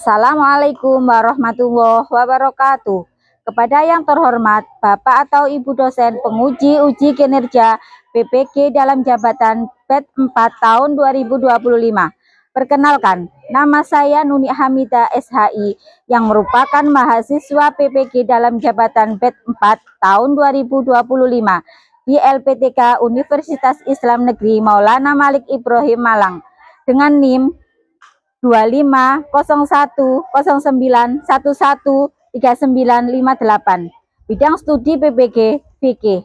Assalamualaikum warahmatullahi wabarakatuh. Kepada yang terhormat Bapak atau Ibu dosen penguji uji kinerja PPG dalam jabatan PET 4 tahun 2025. Perkenalkan, nama saya Nuni Hamida SHI yang merupakan mahasiswa PPG dalam jabatan PET 4 tahun 2025 di LPTK Universitas Islam Negeri Maulana Malik Ibrahim Malang dengan NIM 250109113958. Bidang studi PPG fikih.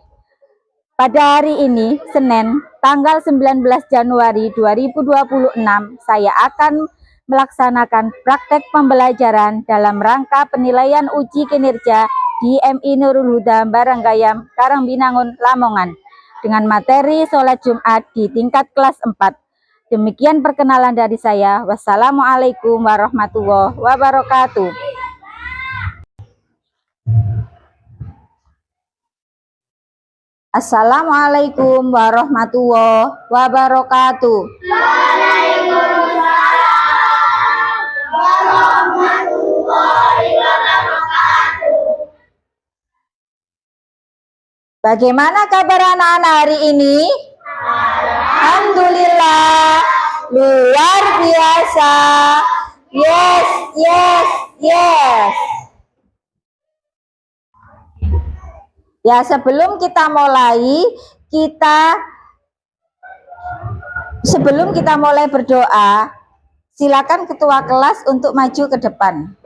Pada hari ini, Senin, tanggal 19 Januari 2026, saya akan melaksanakan praktek pembelajaran dalam rangka penilaian uji kinerja di MI Nurul Huda Baranggayam, Karangbinangun, Lamongan, dengan materi sholat Jumat di tingkat kelas 4. Demikian perkenalan dari saya. Wassalamualaikum warahmatullahi wabarakatuh. Assalamualaikum warahmatullahi wabarakatuh. Waalaikumsalam warahmatullahi wabarakatuh. Bagaimana kabar anak-anak hari ini? Alhamdulillah, luar biasa. Yes, yes, yes. Ya, sebelum kita mulai berdoa, silakan ketua kelas untuk maju ke depan.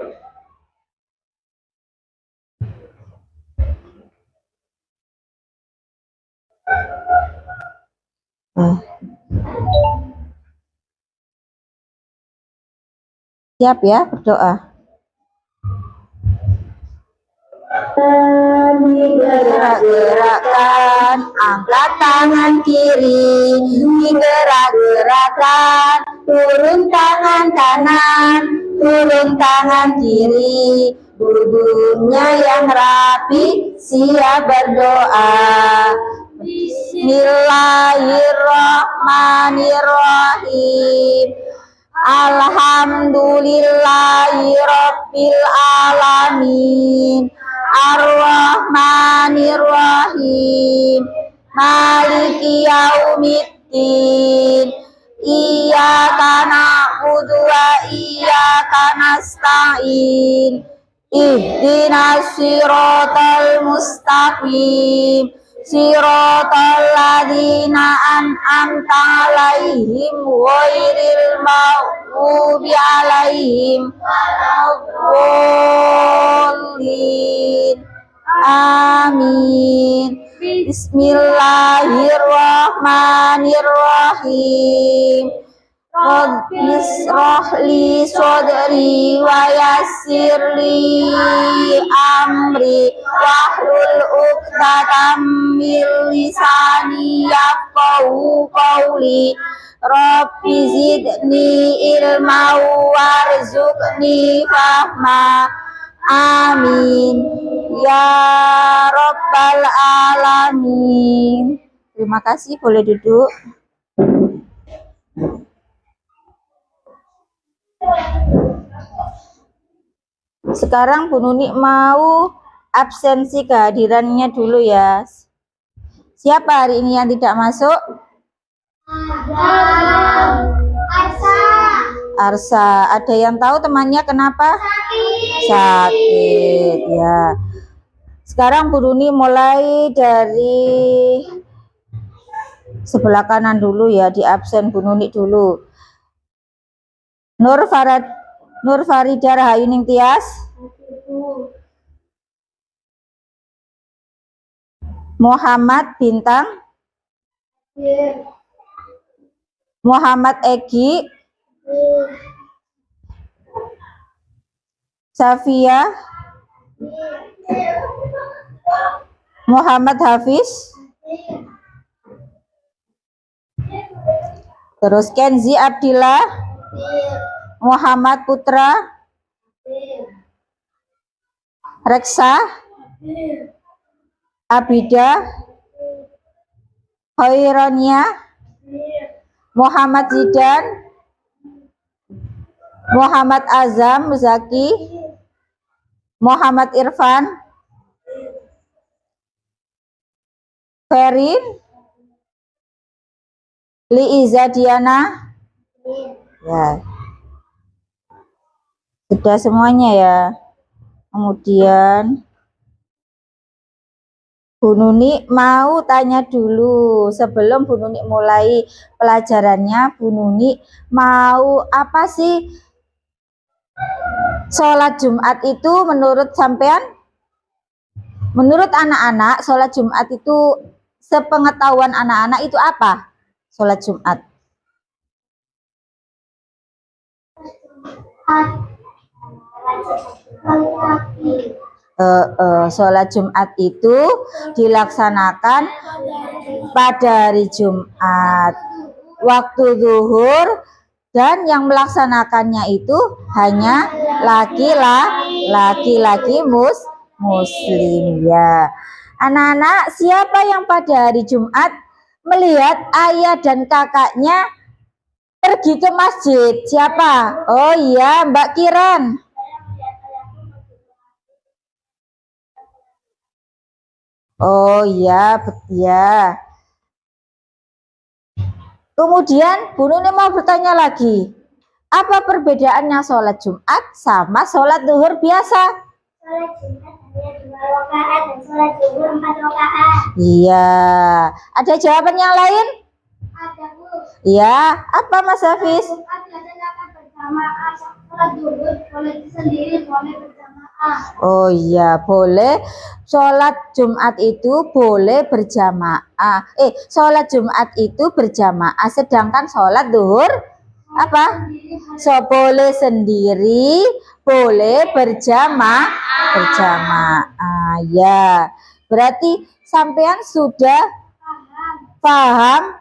Siap ya berdoa. Gerak-gerakkan, angkat tangan kiri, digerak-gerakkan, turun tangan kanan, turun tangan kiri, duduknya yang rapi, siap berdoa. Bismillahirrahmanirrahim. Alhamdulillahirabbil alamin. Ar-Rahmanir-Rahim. Maliki yaumiddin. Iyyaka na'budu wa iyyaka nasta'in. Ihdinas siratal mustaqim. Siratal ladzina an'amta 'alaihim ghairil maghdubi 'alaihim waladdallin. Amin. Bismillahirrahmanirrahim. Rabbis rohli sodri wa yassirli amri wahlul uqdatam min lisani yafqahu qawli. Rabbi zidni ilma warzuqni fahma. Amin ya rabbal alamin. Terima kasih, boleh duduk. Sekarang Bu Nuni mau absensi kehadirannya dulu ya. Siapa hari ini yang tidak masuk? Arsa. Ada yang tahu temannya kenapa? Sakit ya. Sekarang Bu Nuni mulai dari sebelah kanan dulu ya, di absen Bu Nuni dulu. Nur Farida Rahayuning Tias. Muhammad Bintang. Muhammad Egi. Safia. Muhammad Hafiz. Terus Kenzi Abdillah. Muhammad Putra. Reksa. Abida. Hoironia. Muhammad Zidan. Muhammad Azam Zaki, Muhammad Irfan, Ferin, Liiza Diana. Ya, sudah semuanya ya. Kemudian Bu Nuni mau tanya dulu sebelum Bu Nuni mulai pelajarannya. Bu Nuni mau apa sih sholat Jumat itu menurut sampean? Menurut anak-anak sholat Jumat itu sepengetahuan anak-anak itu apa? Sholat Jumat. Sholat Jumat itu dilaksanakan pada hari Jumat waktu zuhur, dan yang melaksanakannya itu hanya laki-laki muslim ya. Anak-anak, siapa yang pada hari Jumat melihat ayah dan kakaknya pergi ke masjid? Siapa? Oh iya, Mbak Kiran. Oh iya, ya. Kemudian Bu Nuni mau bertanya lagi, apa perbedaannya sholat Jumat sama sholat zuhur biasa? Sholat Jumat hanya 2 rakaat dan sholat zuhur 4 rakaat. Iya. Ada jawaban yang lain? Ada, Bu. Iya. Apa Mas Hafiz? Jumat dilaksanakan berjamaah, sholat zuhur boleh sendiri, boleh berjamaah. Oh iya, boleh. Sholat Jumat itu boleh berjamaah. Sholat Jumat itu berjamaah, sedangkan sholat zuhur apa? Boleh sendiri, boleh berjamaah. Ya. Berarti sampean sudah paham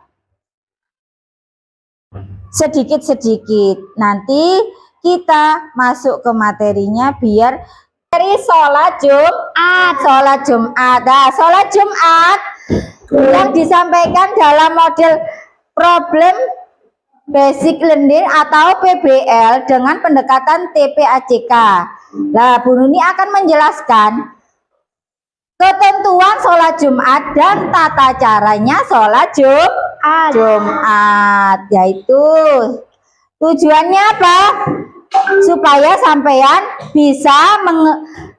sedikit-sedikit. Nanti kita masuk ke materinya biar dari sholat Jumat. Nah, sholat Jumat yang disampaikan dalam model problem basic learning atau PBL dengan pendekatan TPACK. Nah, Bu Nuni akan menjelaskan ketentuan sholat Jumat dan tata caranya sholat Jumat, yaitu tujuannya apa? Supaya sampean bisa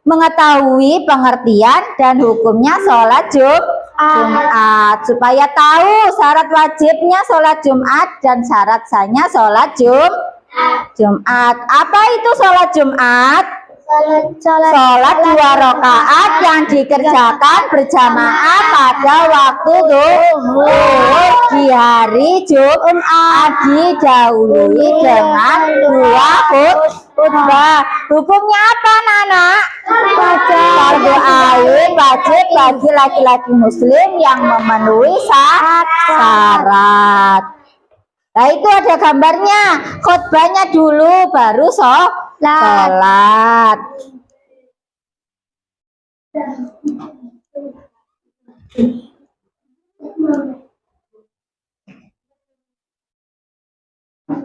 mengetahui pengertian dan hukumnya sholat Jumat, supaya tahu syarat wajibnya sholat Jumat dan syarat sahnya sholat Jumat. Apa itu sholat Jumat? Sholat 2 rakaat yang dikerjakan berjamaah pada waktu zuhur di hari Jumat, didahului dengan 2 khutbah. Hukumnya apa, Nana? Fardu ain wajib bagi laki-laki muslim yang memenuhi syarat. Nah, itu ada gambarnya. Khutbahnya dulu baru sholat.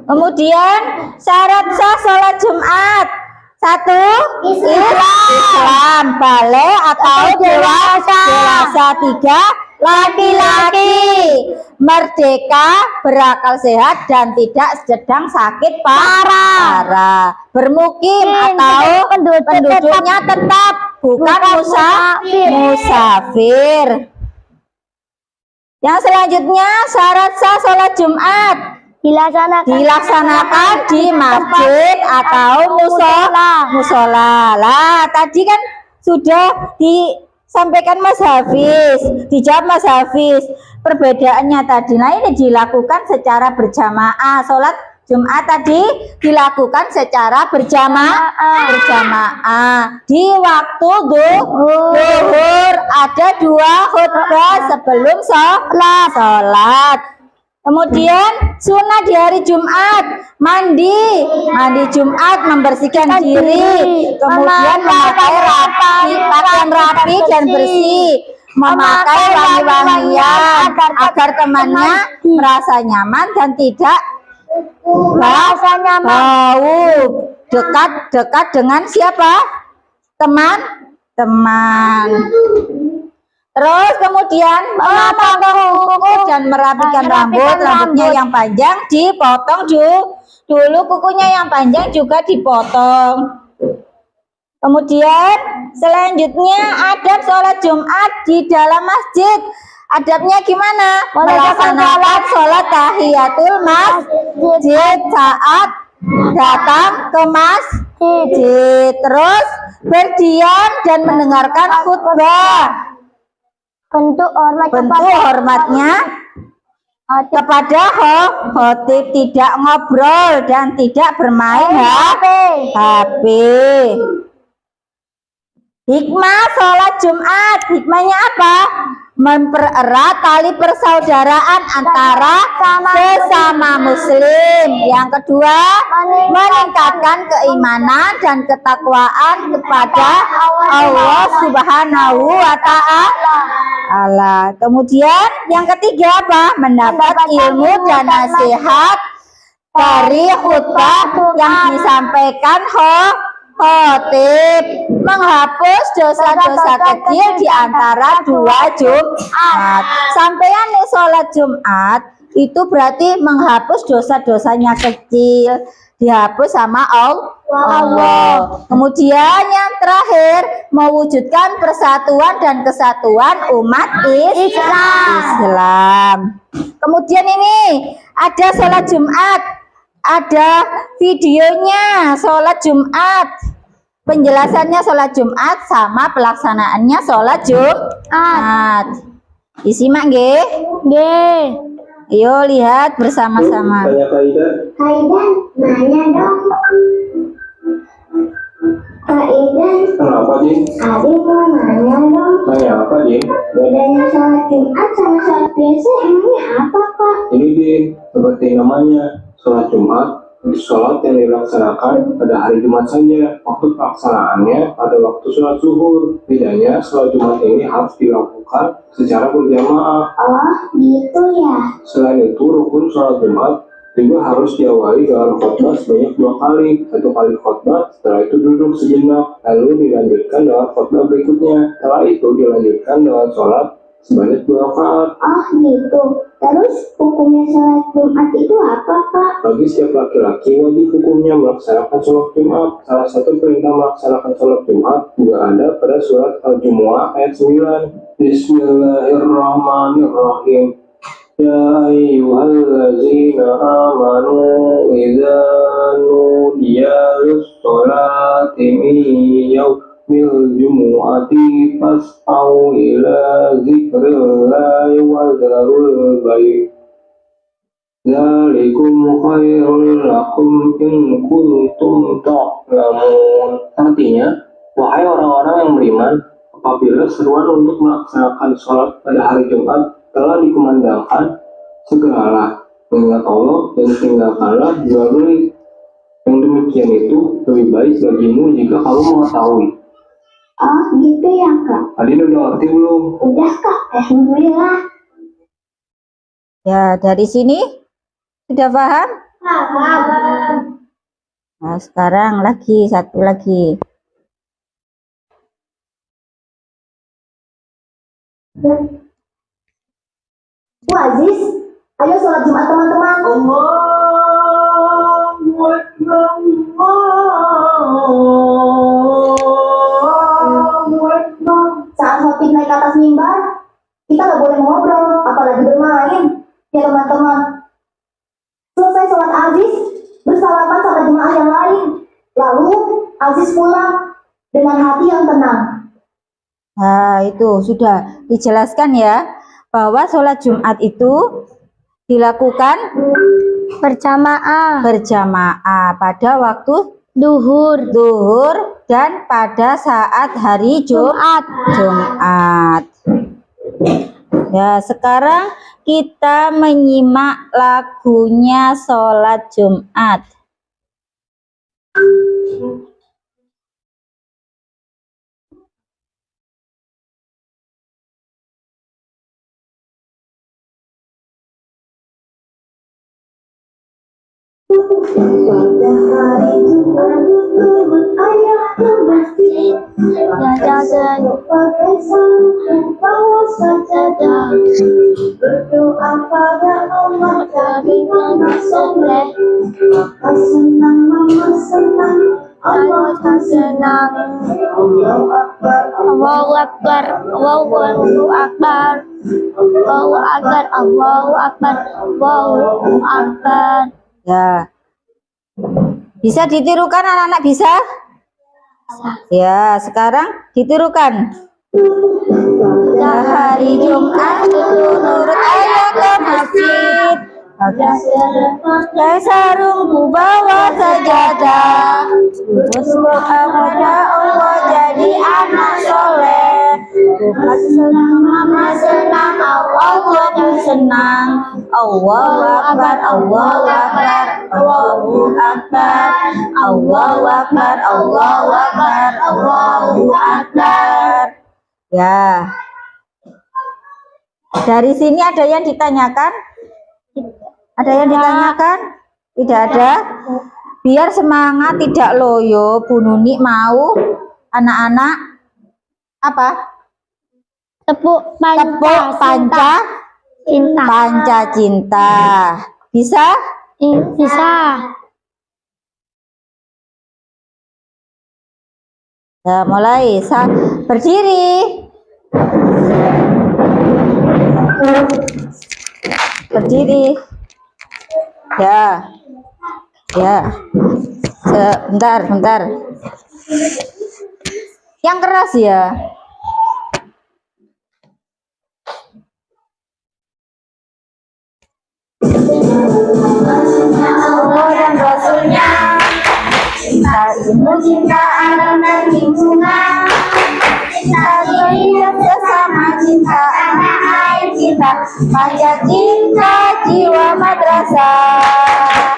Kemudian syarat sah sholat Jumat. 1. Islam, balik atau dewasa. 3. Laki-laki, merdeka, berakal sehat dan tidak sedang sakit parah. Bermukim atau penduduknya tetap, bukan musafir. Yang selanjutnya syarat sah sholat Jumat dilaksanakan di masjid atau musola. Lah, tadi kan sudah disampaikan Mas Hafiz, dijawab Mas Hafiz. Perbedaannya tadi, nah ini dilakukan secara berjamaah. Sholat Jumat tadi dilakukan secara berjamaah. Di waktu zuhur ada 2 khutbah sebelum sholat. Kemudian sunnah di hari Jumat, mandi Jumat, membersihkan diri, kemudian memakai pakaian rapi dan bersih, memakai wangi-wangian agar temannya merasa nyaman dan tidak Rasanya bau. Dekat dengan siapa? Teman. Terus kemudian memotong kuku dan merapikan rambutnya yang panjang dipotong dulu, kukunya yang panjang juga dipotong. Kemudian selanjutnya adab sholat Jumat di dalam masjid. Adabnya gimana? Melaksanakan sholat tahiyatul masjid saat datang ke masjid. Terus berdiam dan mendengarkan khutbah. bentuk Hormatnya kepada khotib, tidak ngobrol dan tidak bermain HP. Hikmah sholat Jumat, hikmahnya apa? Mempererat tali persaudaraan antara sesama muslim. Yang kedua, meningkatkan keimanan dan ketakwaan kepada Allah Subhanahu wa Ta'ala. Kemudian yang ketiga apa? Mendapat ilmu dan nasihat dari khutbah yang disampaikan khotib, menghapus dosa-dosa kecil di antara dua Jumat. Sampean nih sholat Jumat itu berarti menghapus dosa-dosanya kecil, dihapus sama Allah. Kemudian yang terakhir, mewujudkan persatuan dan kesatuan umat Islam. Kemudian ini ada sholat Jumat, ada videonya sholat Jumat, penjelasannya sholat Jumat sama pelaksanaannya sholat Jumat. Disimak nggih? Nggih. Ayo lihat bersama-sama. Kaidan nanya dong. Kaidan. Kenapa, Din? Adi mau nanya dong. Nanya apa, Din? Bedanya sholat Jumat sama sholat biasa emangnya apa, Pak? Ini, Din, seperti namanya, sholat Jumat. Sholat yang dilaksanakan pada hari Jumat saja. Waktu pelaksanaannya pada waktu sholat zuhur. Bedanya, sholat Jumat ini harus dilakukan secara berjamaah. Oh, gitu ya. Selain itu, rukun sholat Jumat juga harus diawali dengan khutbah sebanyak 2 kali. 1 kali khutbah, setelah itu duduk sejenak, lalu dilanjutkan dengan khutbah berikutnya. Setelah itu dilanjutkan dengan sholat sebanyak 2 rakaat. Oh, gitu. Terus hukumnya sholat Jumat itu apa, Pak? Bagi setiap laki-laki wajib hukumnya melaksanakan sholat Jumat. Salah satu perintah melaksanakan sholat Jumat juga ada pada surat Al-Jumu'ah ayat 9. Bismillahirrahmanirrahim. Ya ayyuhallazina amanu idza nudiya lis-sholati min yaumil jumu'ati fas'au ila dzikrillahi wa dzarul bai'a. Dzalikum khairul lakum in kuntum ta'lamun. Artinya, wahai orang-orang yang beriman, apabila seruan untuk melaksanakan sholat pada hari Jumat telah dikumandangkan, segeralah mengingat Allah dan tinggalkanlah jual beli. Yang demikian itu lebih baik bagimu jika kamu mengetahui. Oh, gitu ya, Kak. Adin udah ngerti belum? Udah, Kak. Alhamdulillah. Ya, dari sini sudah paham? Paham. Nah, sekarang satu lagi. Bu Aziz, ayo sholat Jumat teman-teman. Allahu Akbar, Allahu Akbar. Saat khotib naik ke atas mimbar, kita nggak boleh ngobrol, apalagi bermain. Ya teman-teman. Selesai sholat Aziz, bersalaman sama jemaah yang lain. Lalu Aziz pulang dengan hati yang tenang. Nah, itu sudah dijelaskan ya, bahwa sholat Jumat itu dilakukan berjamaah pada waktu duhur dan pada saat hari Jumat. Ya, sekarang kita menyimak lagunya sholat Jumat. Pada hari Jumat turut ayah ke masjid. Jajan Pakai sarung bawa sajadah. Berdoa pada Allah tapi mama soleh. Papa senang, mama senang, Allah Allah tak senang. Allahu Akbar, Allahu Akbar, Allahu Akbar, Allahu Akbar, Allahu Akbar, Allahu Akbar. Ya. Bisa ditirukan anak-anak, bisa? Ya, sekarang ditirukan. Pada hari Jumat turut ayah ke masjid. Pakai sarung ku bawa sajadah. Berdoa pada Allah jadi anak soleh. Papa senang, mama senang, Allah pun senang. Allahu Akbar, Allahu Akbar, Allahu Akbar, Allahu Akbar, Allahu Akbar, Allahu Akbar. Ya. Dari sini ada yang ditanyakan? Ada yang ditanyakan? Tidak ada? Biar semangat tidak loyo, Bu Nuni mau anak-anak apa? Tepuk Tepuk panca cinta. panca cinta. Bisa? Bisa. Ya, mulai. Berdiri. Berdiri. Ya. Ya. Sebentar, bentar. Yang keras ya. Allah dan Rasulnya, cinta ilmu, cinta alam dan lingkungan, cinta diri dan sesama, cinta tanah air kita, panjat cinta jiwa madrasah.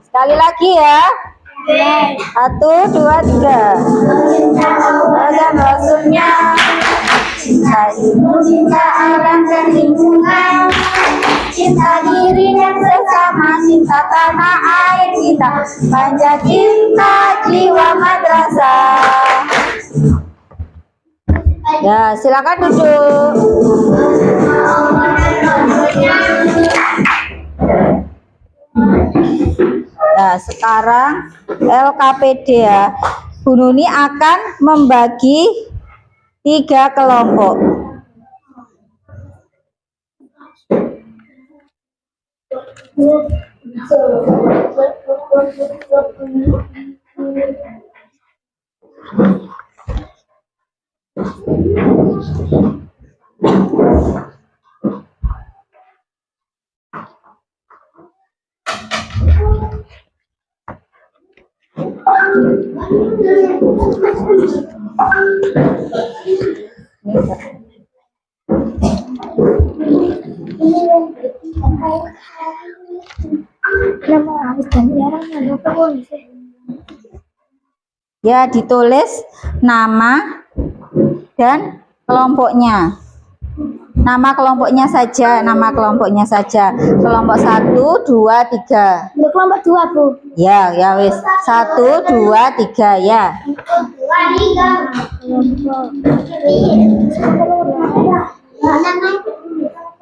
Sekali lagi ya. 1, 2, 3. Cinta Allah dan Rasulnya, cinta ilmu, cinta alam dan lingkungan, cinta diri dan sesama, cinta tanah air kita, panjat cinta jiwa madrasah. Ya, silakan duduk. Nah, sekarang LKPD ya. Bu Nuni akan membagi 3 kelompok. Ya, ditulis nama dan kelompoknya. Nama kelompoknya saja, nama kelompoknya saja. Kelompok 1, 2, 3. Untuk kelompok 2, Bu. Ya, ya wis. 1, 2, 3 ya.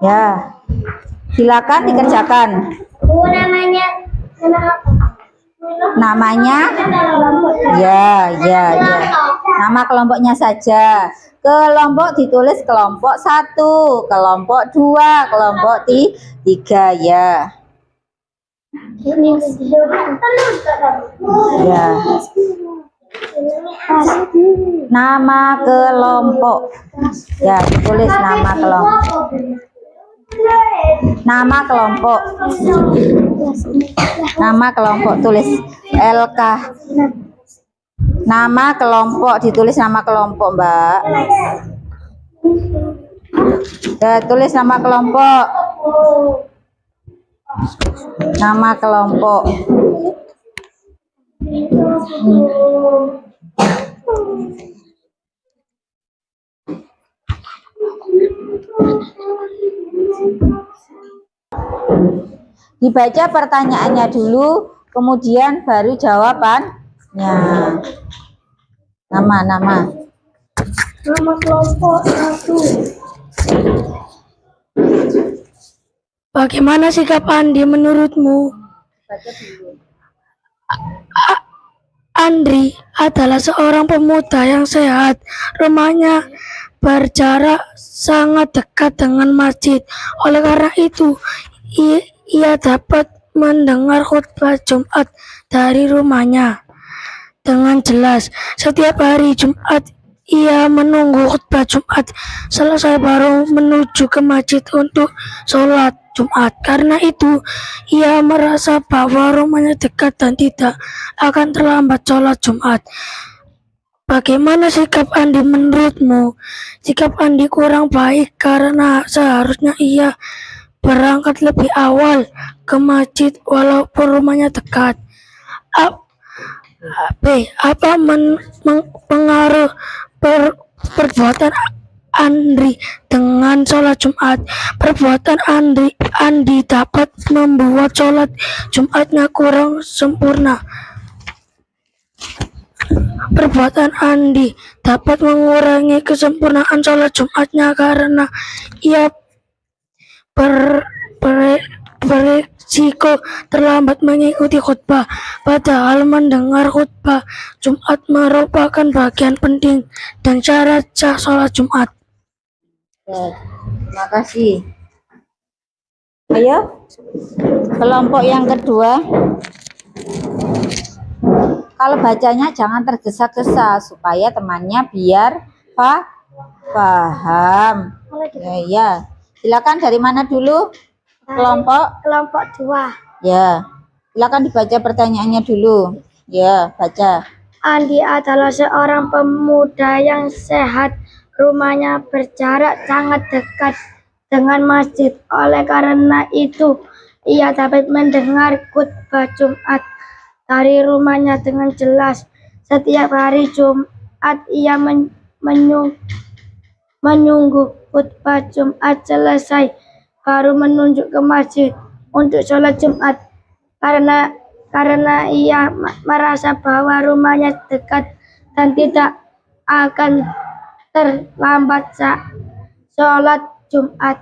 Ya. Silakan dikerjakan. Bu, namanya Namanya ya, ya, ya. Nama kelompoknya saja. Kelompok ditulis kelompok 1, kelompok 2, kelompok 3 ya. Ya. Nama kelompok. Ya, ditulis nama kelompok. Nama kelompok. Nama kelompok tulis LK. Nama kelompok ditulis nama kelompok, Mbak. Ya, tulis nama kelompok. Nama kelompok. Dibaca pertanyaannya dulu, kemudian baru jawabannya. Nama. Nama kelompok 1. Bagaimana sikap Andi menurutmu? Andri adalah seorang pemuda yang sehat. Rumahnya berjarak sangat dekat dengan masjid. Oleh karena itu, ia dapat mendengar khutbah Jumat dari rumahnya dengan jelas. Setiap hari Jumat, ia menunggu khutbah Jumat selesai baru menuju ke masjid untuk sholat Jumat. Karena itu, ia merasa bahwa rumahnya dekat dan tidak akan terlambat sholat Jumat. Bagaimana sikap Andi menurutmu? Sikap Andi kurang baik karena seharusnya ia berangkat lebih awal ke masjid walaupun rumahnya dekat. Apa pengaruh perbuatan Andri dengan sholat Jumat? Perbuatan Andi dapat membuat sholat Jumatnya kurang sempurna. Perbuatan Andi dapat mengurangi kesempurnaan sholat Jumatnya karena ia berisiko terlambat mengikuti khutbah. Padahal mendengar khutbah Jumat merupakan bagian penting dan syarat sah sholat Jumat. Terima kasih. Ayo, kelompok yang kedua. Kalau bacanya jangan tergesa-gesa supaya temannya biar paham. Ya. Silakan dari mana dulu? Kelompok 2. Ya. Silakan dibaca pertanyaannya dulu. Ya, baca. Andi adalah seorang pemuda yang sehat. Rumahnya berjarak sangat dekat dengan masjid. Oleh karena itu, ia dapat mendengar khutbah Jumat dari rumahnya dengan jelas. Setiap hari Jumat, ia menunggu khutbah Jumat selesai baru menunjuk ke masjid untuk sholat Jumat. Karena ia merasa bahwa rumahnya dekat dan tidak akan terlambat sholat Jumat.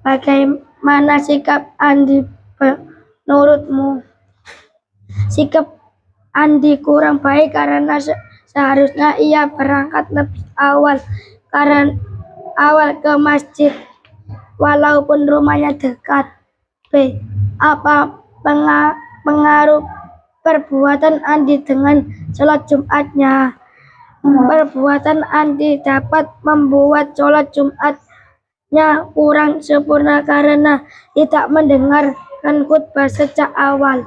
Bagaimana sikap Andi menurutmu? Sikap Andi kurang baik karena seharusnya ia berangkat lebih awal ke masjid walaupun rumahnya dekat. Apa pengaruh perbuatan Andi dengan sholat Jumatnya? Perbuatan Andi dapat membuat sholat Jumatnya kurang sempurna karena tidak mendengarkan khutbah sejak awal.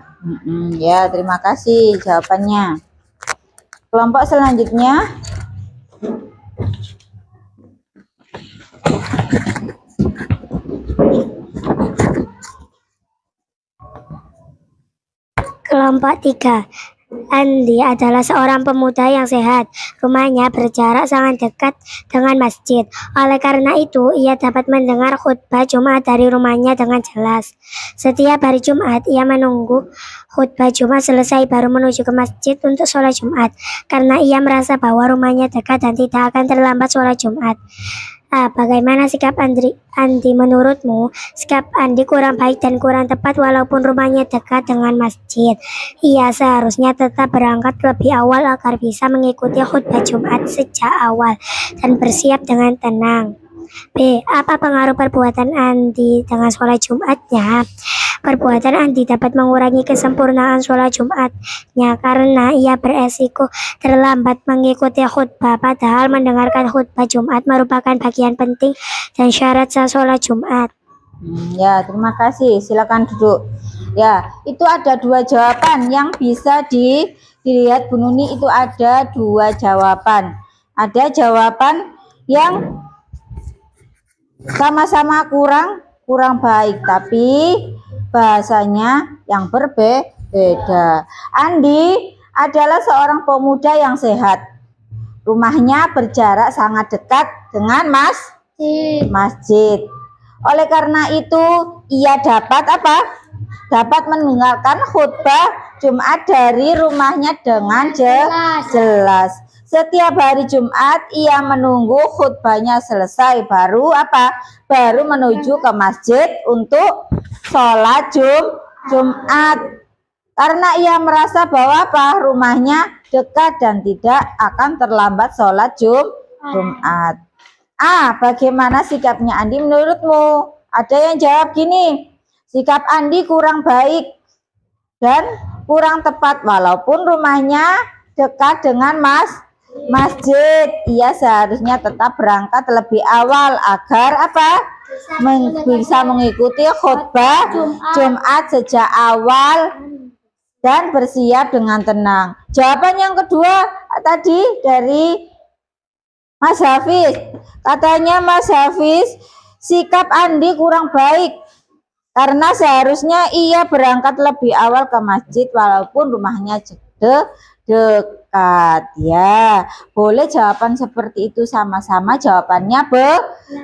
Ya, terima kasih jawabannya. Kelompok selanjutnya. Kelompok 3. Andi adalah seorang pemuda yang sehat. Rumahnya berjarak sangat dekat dengan masjid. Oleh karena itu, ia dapat mendengar khutbah Jumat dari rumahnya dengan jelas. Setiap hari Jumat, ia menunggu khutbah Jumat selesai baru menuju ke masjid untuk sholat Jumat. Karena ia merasa bahwa rumahnya dekat dan tidak akan terlambat sholat Jumat. Bagaimana sikap Andi menurutmu? Sikap Andi kurang baik dan kurang tepat walaupun rumahnya dekat dengan masjid. Ia seharusnya tetap berangkat lebih awal agar bisa mengikuti khutbah Jumat sejak awal dan bersiap dengan tenang. Apa pengaruh perbuatan Andi dengan sholat Jumatnya? Perbuatan Andi dapat mengurangi kesempurnaan sholat Jumatnya karena ia beresiko terlambat mengikuti khutbah. Padahal mendengarkan khutbah Jumat merupakan bagian penting dan syarat sah sholat Jumat. Ya, terima kasih. Silakan duduk. Ya, itu ada 2 jawaban yang bisa dilihat Bu Nuni. Itu ada 2 jawaban. Ada jawaban yang sama-sama kurang baik, tapi bahasanya yang berbeda. Andi adalah seorang pemuda yang sehat. Rumahnya berjarak sangat dekat dengan masjid. Oleh karena itu, ia dapat dapat mendengarkan khutbah Jumat dari rumahnya dengan jelas. Setiap hari Jumat ia menunggu khutbahnya selesai baru baru menuju ke masjid untuk sholat Jumat. Karena ia merasa bahwa rumahnya dekat dan tidak akan terlambat sholat Jumat. Bagaimana sikapnya Andi menurutmu? Ada yang jawab gini, sikap Andi kurang baik dan kurang tepat walaupun rumahnya dekat dengan masjid. Ia seharusnya tetap berangkat lebih awal agar bisa mengikuti khutbah Jumat sejak awal dan bersiap dengan tenang. Jawaban yang kedua tadi dari Mas Hafiz. Katanya Mas Hafiz, sikap Andi kurang baik karena seharusnya ia berangkat lebih awal ke masjid walaupun rumahnya dekat. Ya, boleh jawaban seperti itu sama-sama jawabannya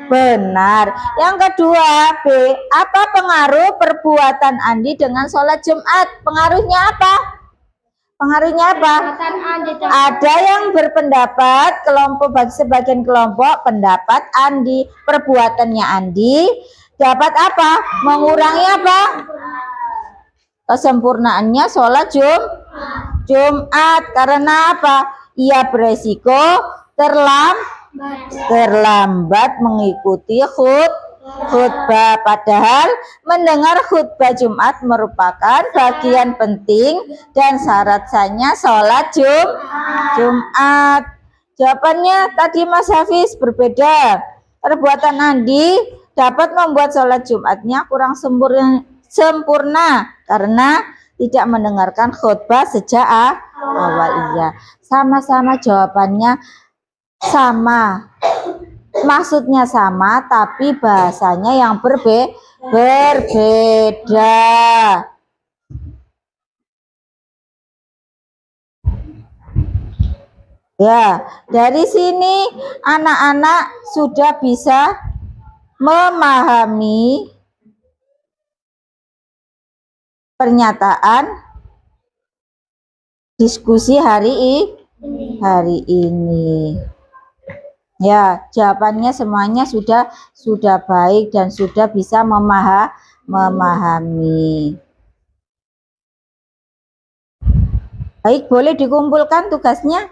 benar. Yang kedua B, apa pengaruh perbuatan Andi dengan sholat Jumat? Pengaruhnya apa? Ada yang berpendapat bagi sebagian kelompok pendapat Andi, perbuatannya Andi dapat mengurangi kesempurnaannya sholat Jumat karena ia beresiko terlambat mengikuti khutbah, padahal mendengar khutbah Jumat merupakan bagian penting dan syarat sahnya sholat Jumat. Jawabannya tadi Mas Hafiz berbeda. Perbuatan Andi dapat membuat sholat Jumatnya kurang sempurna karena tidak mendengarkan khutbah sejak awal. Iya, sama-sama jawabannya sama. Maksudnya sama tapi bahasanya yang berbeda. Ya, dari sini anak-anak sudah bisa memahami pernyataan diskusi hari ini. Ya, jawabannya semuanya sudah baik dan sudah bisa memahami. Baik, boleh dikumpulkan tugasnya.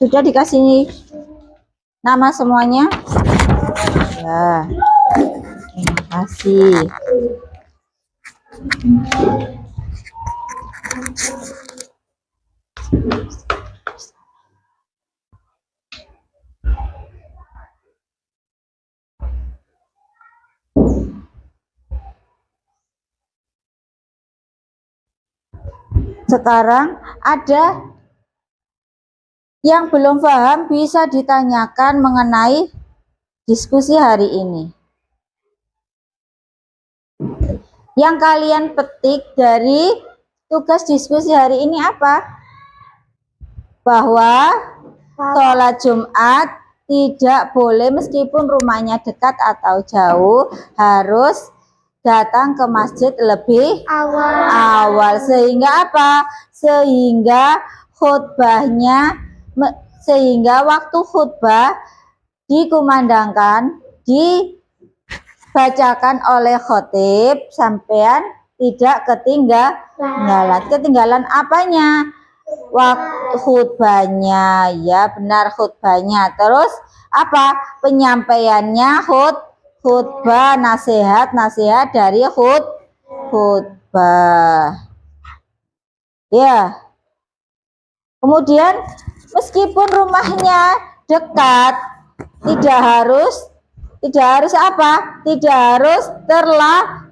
Sudah dikasih nama semuanya? Ya. Terima kasih. Sekarang ada yang belum paham bisa ditanyakan mengenai diskusi hari ini. Yang kalian petik dari tugas diskusi hari ini apa? Bahwa sholat Jumat tidak boleh meskipun rumahnya dekat atau jauh, harus datang ke masjid lebih awal. Sehingga sehingga waktu khutbah dikumandangkan, dibacakan oleh khotib, sampean tidak ketinggalan apanya? Waktu khutbahnya. Ya, benar, khutbahnya. Terus penyampaiannya khutbah, nasihat dari khutbah. Ya. Kemudian meskipun rumahnya dekat, tidak harus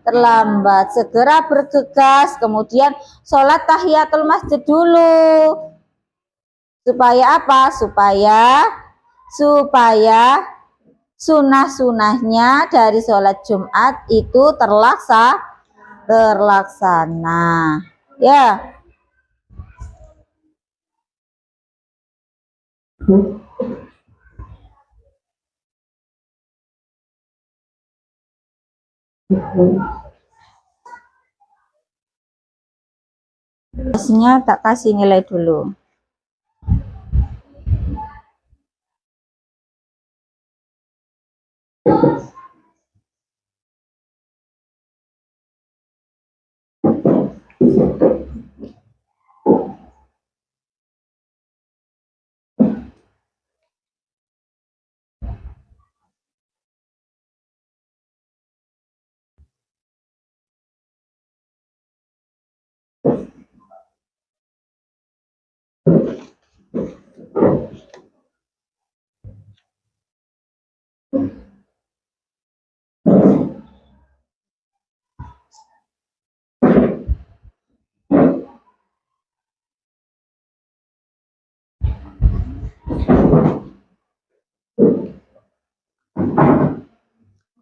terlambat, segera bergegas, kemudian sholat tahiyatul masjid dulu. Supaya supaya sunah-sunahnya dari sholat Jumat itu terlaksana. Ya. Biasanya tak kasih nilai dulu.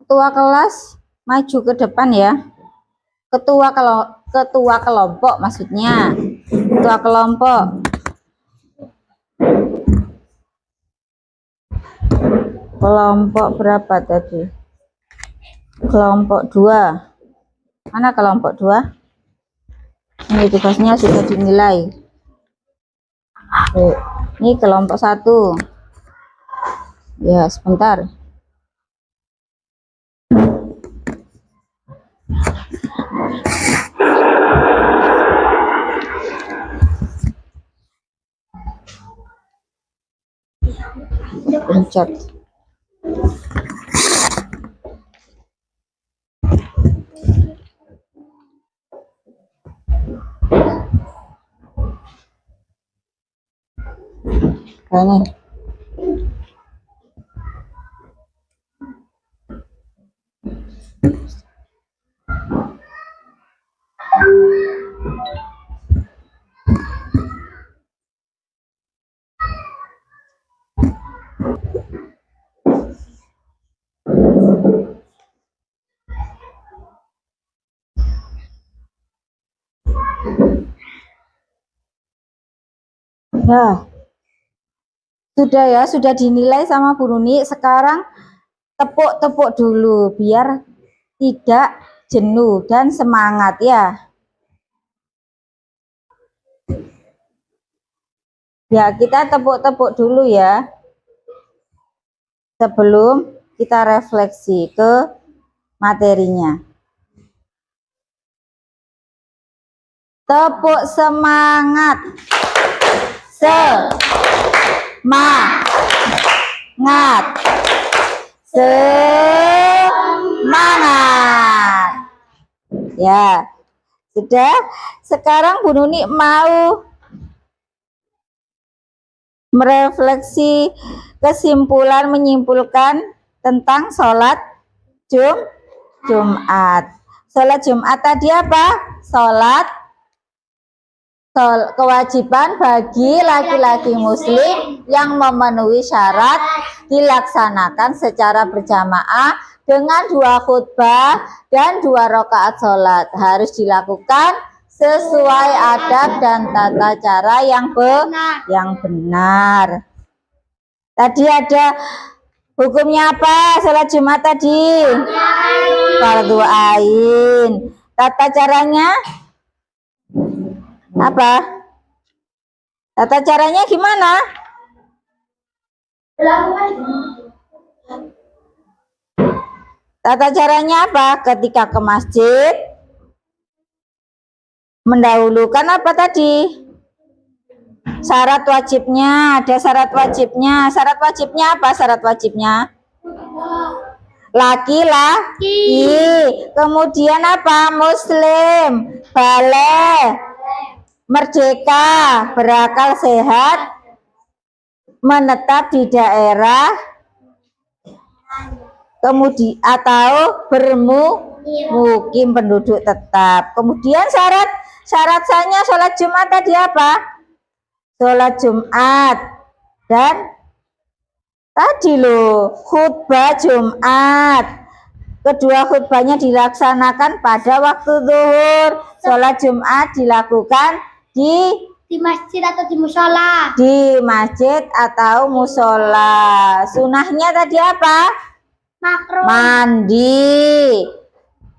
Ketua kelas maju ke depan ya. Ketua kelompok maksudnya. Ketua kelompok. Kelompok berapa tadi? Kelompok 2. Mana kelompok 2? Ini tugasnya sudah dinilai. Oke. Ini kelompok 1. Ya, sebentar. Pencet. Ini. Nah, sudah ya, sudah dinilai sama Bu Nuni. Sekarang tepuk-tepuk dulu biar tidak jenuh dan semangat ya. Ya, kita tepuk-tepuk dulu ya. Sebelum kita refleksi ke materinya. Tepuk semangat. Semangat. Semangat. Ya, sudah. Sekarang Bu Nuni mau merefleksi kesimpulan, menyimpulkan tentang sholat Jumat. Sholat Jumat tadi apa? Kewajiban bagi laki-laki muslim yang memenuhi syarat dilaksanakan secara berjamaah dengan 2 khutbah dan 2 rakaat sholat. Harus dilakukan sesuai adab dan tata cara yang benar. Tadi ada hukumnya apa? Sholat Jumat tadi fardu ain. Tata caranya apa? Tata caranya gimana? Tata caranya apa? Ketika ke masjid mendahulukan apa tadi? Syarat wajibnya, ada syarat wajibnya. Syarat wajibnya apa? Syarat wajibnya laki-laki. Kemudian apa? Muslim, baligh, merdeka, berakal sehat, menetap di daerah, kemudian atau bermukim penduduk tetap. Kemudian syarat sahnya sholat Jumat tadi apa? Sholat Jumat dan tadi loh khutbah Jumat. Kedua khutbahnya dilaksanakan pada waktu zuhur. Sholat Jumat dilakukan di di masjid atau di musola. Di masjid atau musola. Sunahnya tadi apa? Makruh. Mandi,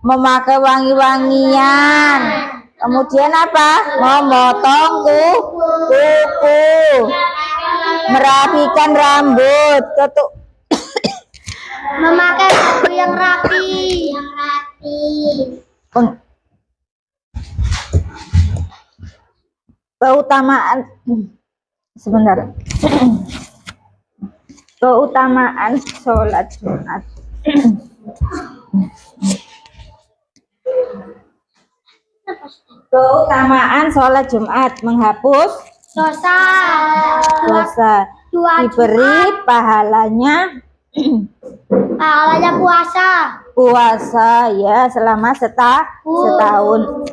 memakai wangi-wangian, kemudian apa? Memotong kuku, merapikan rambut, Memakai baju yang rapi. Keutamaan sebentar. Keutamaan sholat Jumat. Keutamaan sholat Jumat: menghapus Dosa. dosa, diberi pahalanya puasa ya selama setahun.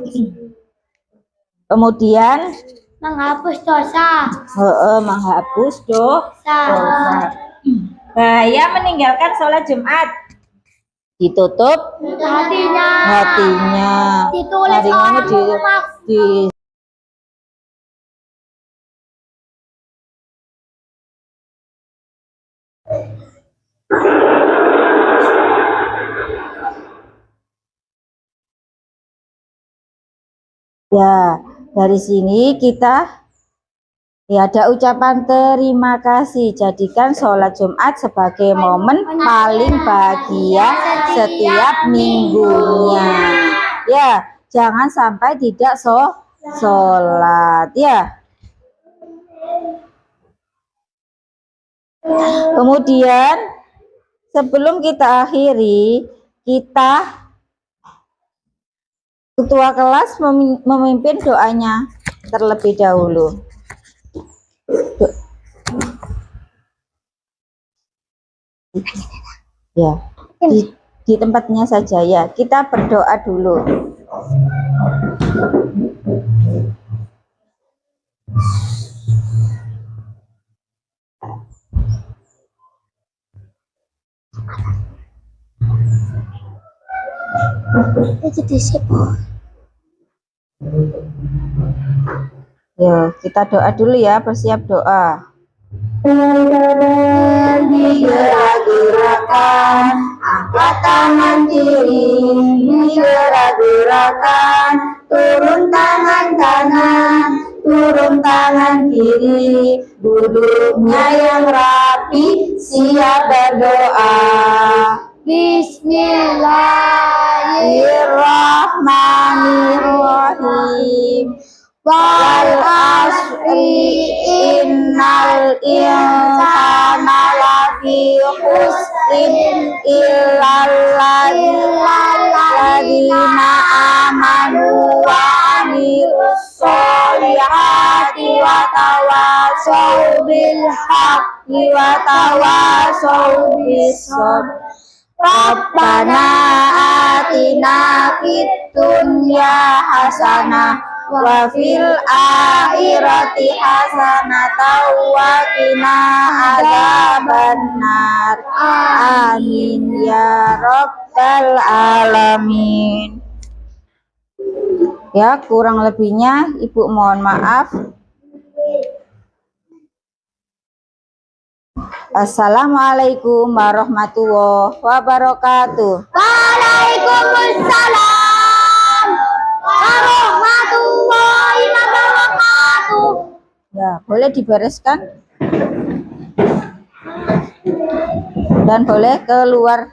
Kemudian Menghapus dosa. menghapus dosa. Bahaya meninggalkan sholat Jumat: ditutup hatinya. Ditulis Hari ini orang rumah. Ya, dari sini kita ya ada ucapan terima kasih. Jadikan sholat Jumat sebagai momen paling bahagia setiap minggunya. Ya, jangan sampai tidak sholat ya. Kemudian sebelum kita akhiri, ketua kelas memimpin doanya terlebih dahulu. Ya, di tempatnya saja ya. Kita berdoa dulu. Ya, kita doa dulu ya, bersiap doa. Digerak-gerakan, angkat tangan kiri, digerak-gerakan, turun tangan kanan, turun tangan kiri, duduknya yang rapi, siap berdoa. Bismillahirrahmanirrahim. Wal asri innal insana lafi khusrin illal ladzina amanu wa amilus solihati wa tawasaw bil haqqi wa tawasaw bis sabr. Rabbana atina fid dunya hasanah wa fil akhirati hasanatan wa qina adzabannar. Amin ya rabbal alamin. Ya, kurang lebihnya Ibu mohon maaf. Assalamualaikum warahmatullahi wabarakatuh. Waalaikumsalam warahmatullahi wabarakatuh. Ya, boleh dibereskan dan boleh keluar.